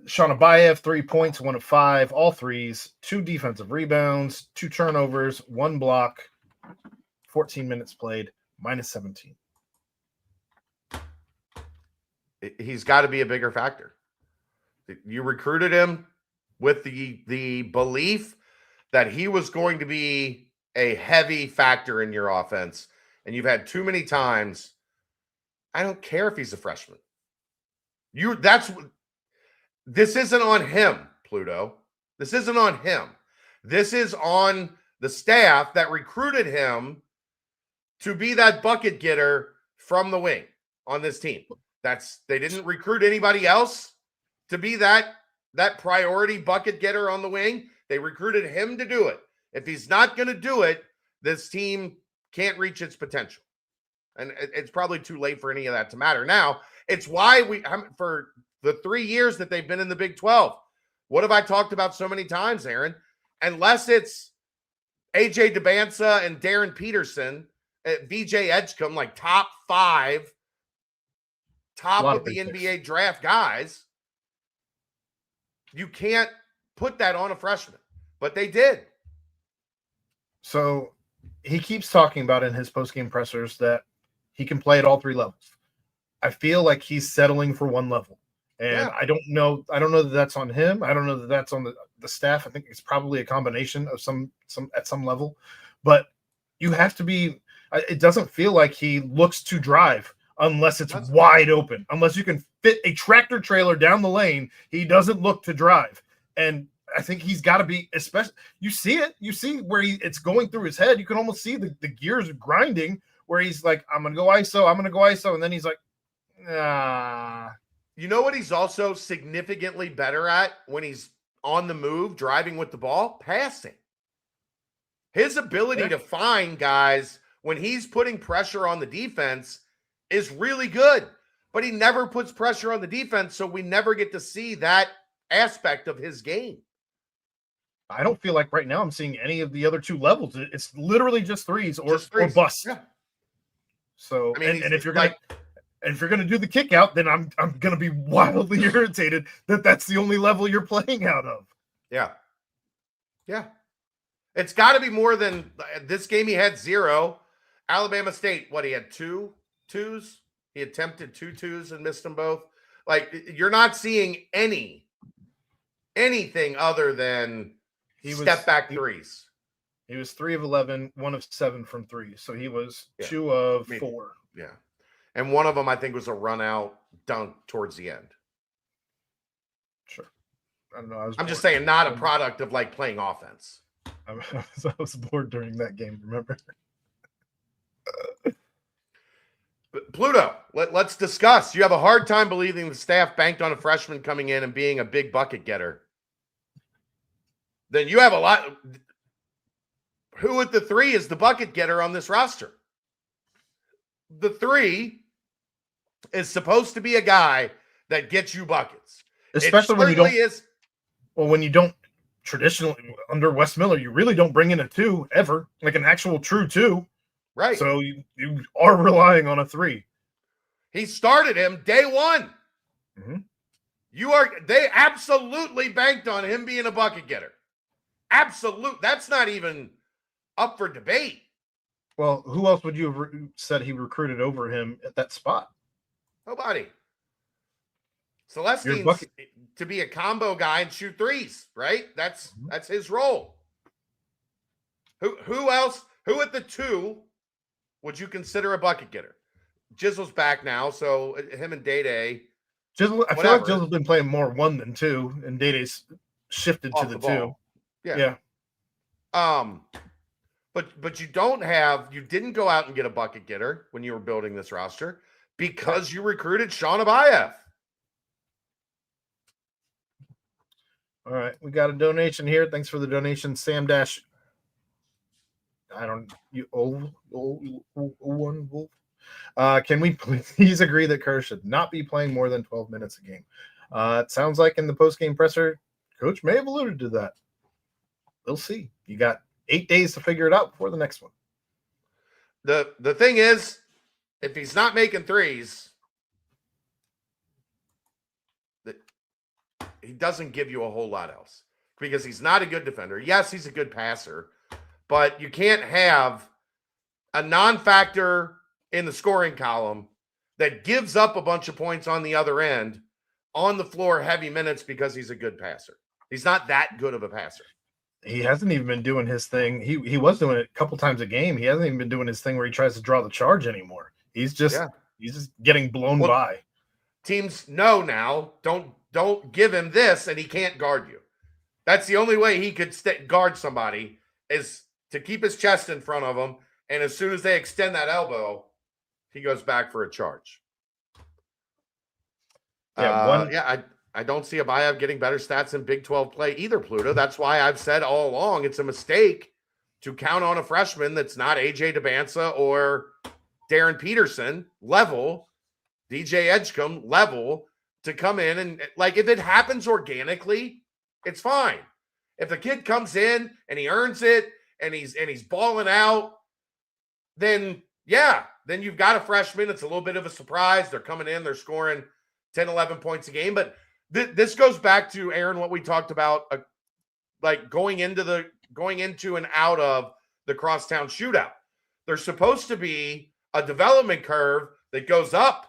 Sean Abayev, 3 points, 1 of 5, all threes, 2 defensive rebounds, 2 turnovers, 1 block, 14 minutes played, -17. He's got to be a bigger factor. You recruited him with the belief that he was going to be a heavy factor in your offense, and you've had too many times. I don't care if he's a freshman. This isn't on him, Pluto. This isn't on him. This is on the staff that recruited him to be that bucket getter from the wing on this team. They didn't recruit anybody else to be that priority bucket getter on the wing. They recruited him to do it. If he's not going to do it, this team can't reach its potential. And it's probably too late for any of that to matter. Now, it's why for the 3 years that they've been in the Big 12, what have I talked about so many times, Aaron? Unless it's AJ DeBansa and Darren Peterson, VJ Edgecombe, like top 5, top of the NBA draft guys, you can't put that on a freshman. But they did. So he keeps talking about in his postgame pressers that he can play at all 3 levels. I feel like he's settling for 1 level. And I don't know that that's on him. I don't know that that's on the staff. I think it's probably a combination of some at some level. But you have to be – it doesn't feel like he looks to drive unless it's wide open. Unless you can fit a tractor trailer down the lane, he doesn't look to drive. And I think he's got to be – especially – you see it. You see where it's going through his head. You can almost see the gears grinding where he's like, I'm going to go ISO. And then he's like, nah. You know what he's also significantly better at when he's on the move, driving with the ball? Passing. His ability to find guys when he's putting pressure on the defense is really good, but he never puts pressure on the defense, so we never get to see that aspect of his game. I don't feel like right now I'm seeing any of the other 2 levels. It's literally just threes or bust. Yeah. So, I mean, and if you're going to... And if you're going to do the kick out, then I'm going to be wildly irritated that that's the only level you're playing out of. Yeah. Yeah. It's got to be more than this game. He had 0. Alabama State, he had 2 twos. He attempted 2 twos and missed them both. Like, you're not seeing anything other than step back threes. He was 3 of 11, 1 of 7 from 3. So he was 2 of 4. Yeah. And one of them, I think, was a run-out dunk towards the end. Sure. I don't know. I'm just saying, not a product of, like, playing offense. I was bored during that game, remember? Pluto, let's discuss. You have a hard time believing the staff banked on a freshman coming in and being a big bucket getter. Then you have a lot. Who at the 3 is the bucket getter on this roster? The 3 is supposed to be a guy that gets you buckets. Especially when you don't. Well, when you don't traditionally under Wes Miller, you really don't bring in a 2 ever, like an actual true 2. Right. So you are relying on a 3. He started him day 1. Mm-hmm. They absolutely banked on him being a bucket getter. Absolute. That's not even up for debate. Well, who else would you have said he recruited over him at that spot? Nobody. Celestine's to be a combo guy and shoot threes, right? That's his role. Who else? Who at the 2 would you consider a bucket getter? Jizzle's back now, so him and Day-Day. Jizzle, I feel like Jizzle's been playing more 1 than 2, and Day-Day's shifted to the 2. Yeah. But you didn't go out and get a bucket getter when you were building this roster because you recruited Sean Abayev. All right, we got a donation here. Thanks for the donation, Sam Dash. Can we please agree that Kerr should not be playing more than 12 minutes a game? It sounds like in the post-game presser, Coach may have alluded to that. We'll see. You got 8 days to figure it out before the next one. The thing is, if he's not making threes, he doesn't give you a whole lot else because he's not a good defender. Yes, he's a good passer, but you can't have a non-factor in the scoring column that gives up a bunch of points on the other end on the floor heavy minutes because he's a good passer. He's not that good of a passer. He hasn't even been doing his thing. He was doing it a couple times a game. He hasn't even been doing his thing where he tries to draw the charge anymore. He's just getting blown by. Teams know now, don't give him this and he can't guard you. That's the only way he could guard somebody is to keep his chest in front of him, and as soon as they extend that elbow, he goes back for a charge. I don't see Abayev getting better stats in Big 12 play either, Pluto. That's why I've said all along it's a mistake to count on a freshman that's not AJ DeBansa or Darren Peterson level, DJ Edgecombe level, to come in and, like, if it happens organically, it's fine. If the kid comes in and he earns it and he's balling out, then you've got a freshman. It's a little bit of a surprise. They're coming in, they're scoring 10, 11 points a game. But this goes back to, Aaron, what we talked about, like going into and out of the crosstown shootout. There's supposed to be a development curve that goes up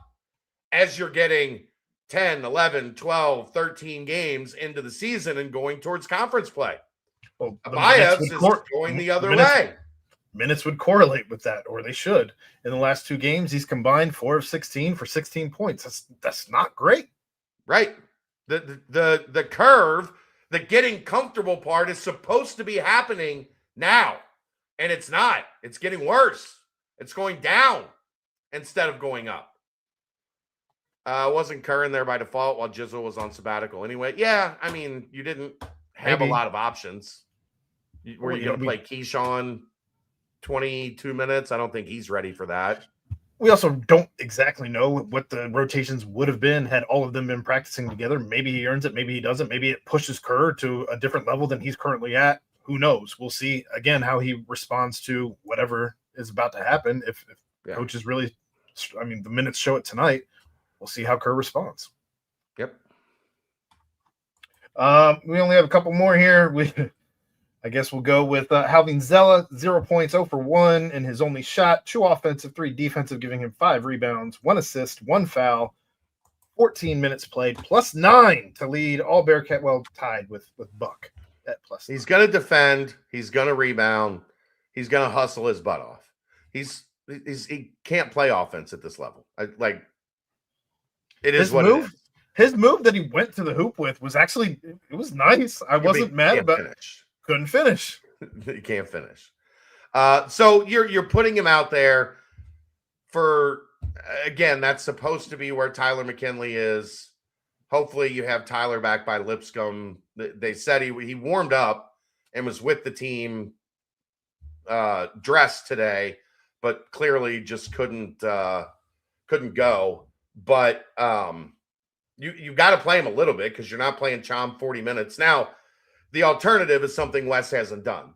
as you're getting 10, 11, 12, 13 games into the season and going towards conference play. Well, Abayev's is going the other way. Minutes would correlate with that, or they should. In the last 2 games, he's combined 4 of 16 for 16 points. That's not great. Right. The curve, the getting comfortable part is supposed to be happening now, and it's not. It's getting worse. It's going down instead of going up. Wasn't Kerr in there by default while Jizzle was on sabbatical anyway? Yeah, I mean, you didn't have a lot of options. Were you going to play Keyshawn 22 minutes? I don't think he's ready for that. We also don't exactly know what the rotations would have been had all of them been practicing together. Maybe he earns it, maybe he doesn't. Maybe it pushes Kerr to a different level than he's currently at. Who knows? We'll see, again, how he responds to whatever is about to happen. If Coach is really – I mean, the minutes show it tonight. We'll see how Kerr responds. Yep. We only have a couple more here. I guess we'll go with Halvin Zella, 0 points, 0 for 1 in his only shot, 2 offensive, 3 defensive, giving him 5 rebounds, 1 assist, 1 foul, 14 minutes played, +9 to lead all Bearcat, tied with Buck at +9. He's going to defend. He's going to rebound. He's going to hustle his butt off. He can't play offense at this level. It is what it is. His move that he went to the hoop with was actually, it was nice. I wasn't mad about it. Couldn't finish. You can't finish. So you're putting him out there for again, that's supposed to be where Tyler McKinley is. Hopefully you have Tyler back by Lipscomb. They said he warmed up and was with the team dressed today, but clearly just couldn't go. But you got to play him a little bit because you're not playing Chom 40 minutes. Now, the alternative is something Wes hasn't done,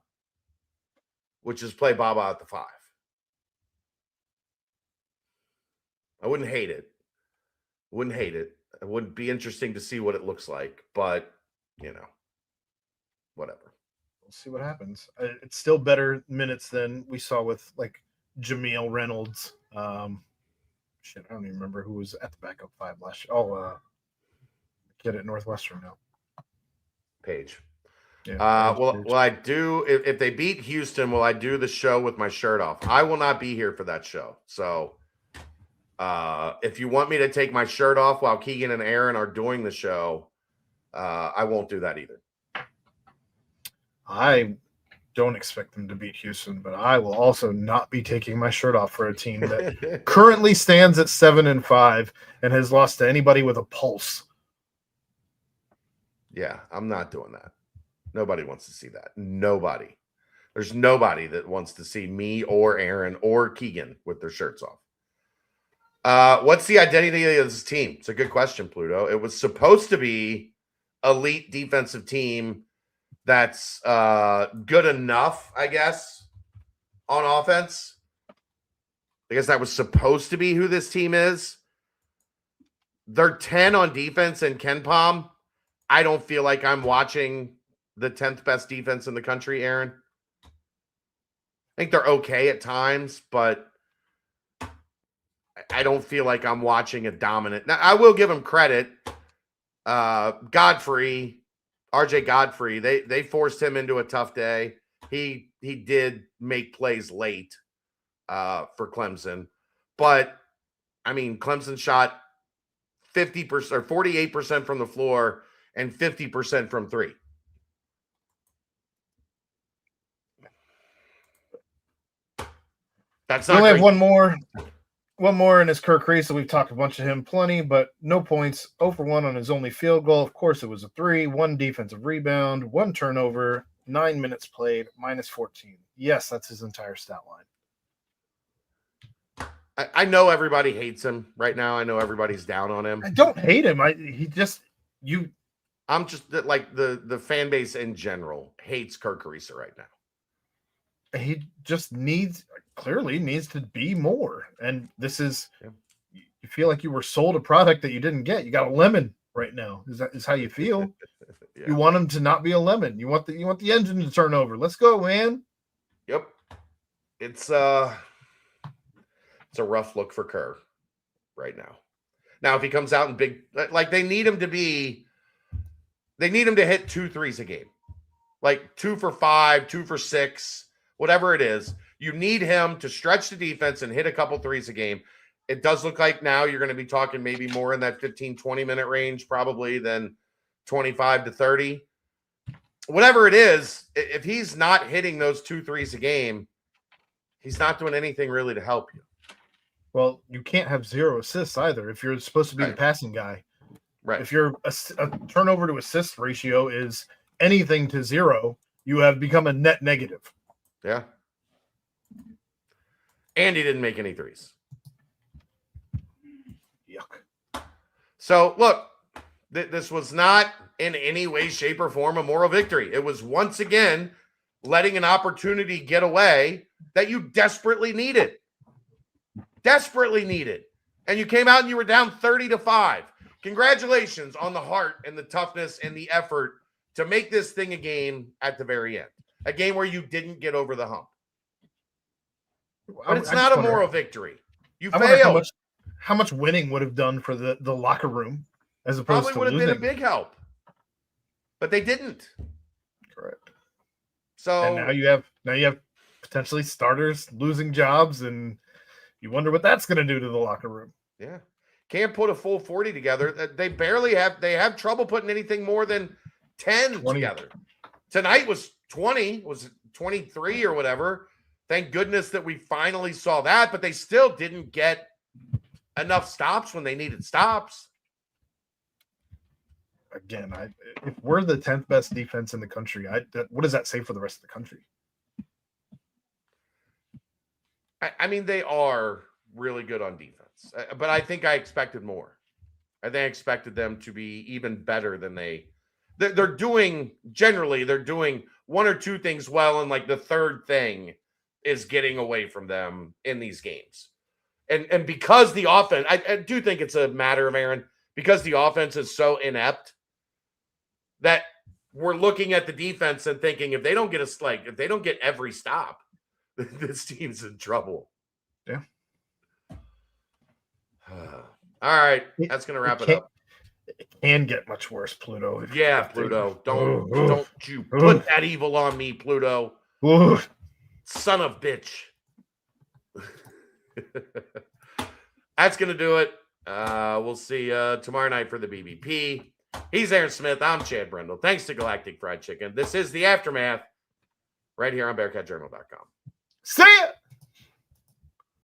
which is play Baba at the 5. I wouldn't hate it. It would be interesting to see what it looks like, but, whatever. We'll see what happens. It's still better minutes than we saw with, like, Jameel Reynolds. I don't even remember who was at the backup 5 last year. Kid at Northwestern now. Page. Yeah, will I do if they beat Houston? Will I do the show with my shirt off? I will not be here for that show. So, if you want me to take my shirt off while Keegan and Aaron are doing the show, I won't do that either. I don't expect them to beat Houston, but I will also not be taking my shirt off for a team that currently stands at 7-5 and has lost to anybody with a pulse. Yeah, I'm not doing that. Nobody wants to see that. Nobody. There's nobody that wants to see me or Aaron or Keegan with their shirts off. What's the identity of this team? It's a good question, Pluto. It was supposed to be elite defensive team that's good enough, I guess, on offense. I guess that was supposed to be who this team is. They're 10 on defense in KenPom. I don't feel like I'm watching the 10th best defense in the country, Aaron. I think they're okay at times, but I don't feel like I'm watching a dominant. Now, I will give them credit. Godfrey, RJ Godfrey, they forced him into a tough day. He did make plays late for Clemson. But, I mean, Clemson shot 50% or 48% from the floor and 50% from 3. That's not we only great. have one more, and it's Kirk Reese. So we've talked a bunch of him plenty, but no points. 0 for 1 on his only field goal. Of course, it was a 3, 1 defensive rebound, 1 turnover, 9 minutes played, -14. Yes, that's his entire stat line. I know everybody hates him right now. I know everybody's down on him. I don't hate him. I'm just like the fan base in general hates Kirk Carissa right now. He just clearly needs to be more. And this is, you feel like you were sold a product that you didn't get. You got a lemon right now. Is how you feel. Yeah. You want him to not be a lemon. You want the engine to turn over. Let's go, man. Yep. It's a rough look for Kerr right now. Now, if he comes out in big, like they need him to hit 2 threes a game, like 2 for 5, 2 for 6, whatever it is. You need him to stretch the defense and hit a couple threes a game. It does look like now you're going to be talking maybe more in that 15, 20-minute range probably than 25 to 30. Whatever it is, if he's not hitting those 2 threes a game, he's not doing anything really to help you. Well, you can't have 0 assists either if you're supposed to be the passing guy. Right. If your a turnover to assist ratio is anything to 0, you have become a net negative. Yeah. And he didn't make any threes. Yuck. So, look, this was not in any way, shape, or form a moral victory. It was once again letting an opportunity get away that you desperately needed. Desperately needed. And you came out and you were down 30-5. Congratulations on the heart and the toughness and the effort to make this thing a game at the very end. A game where you didn't get over the hump. But it's not a moral victory. You failed. How much winning would have done for the locker room as opposed to probably would have losing. been a big help. But they didn't. Correct. So and now you have potentially starters losing jobs, and you wonder what that's going to do to the locker room. Yeah. Can't put a full 40 together. They barely have trouble putting anything more than 10 20. together. Tonight was 20, was 23 or whatever. Thank goodness that we finally saw that, but they still didn't get enough stops when they needed stops. Again, if we're the 10th best defense in the country, what does that say for the rest of the country? I mean, they are really good on defense, but I think I expected more. I think I expected them to be even better than they're doing. Generally, they're doing one or two things well, and like the third thing is getting away from them in these games. And because the offense, I do think it's a matter of, Aaron, because the offense is so inept that we're looking at the defense and thinking if they don't get every stop, this team's in trouble. Yeah. All right, that's gonna wrap it up. It can get much worse, Pluto. Pluto. Don't you put that evil on me, Pluto. Son of bitch. That's gonna do it. We'll see tomorrow night for the BBP. He's Aaron Smith. I'm Chad Brendel. Thanks to Galactic Fried Chicken. This is The Aftermath right here on BearcatJournal.com. See ya!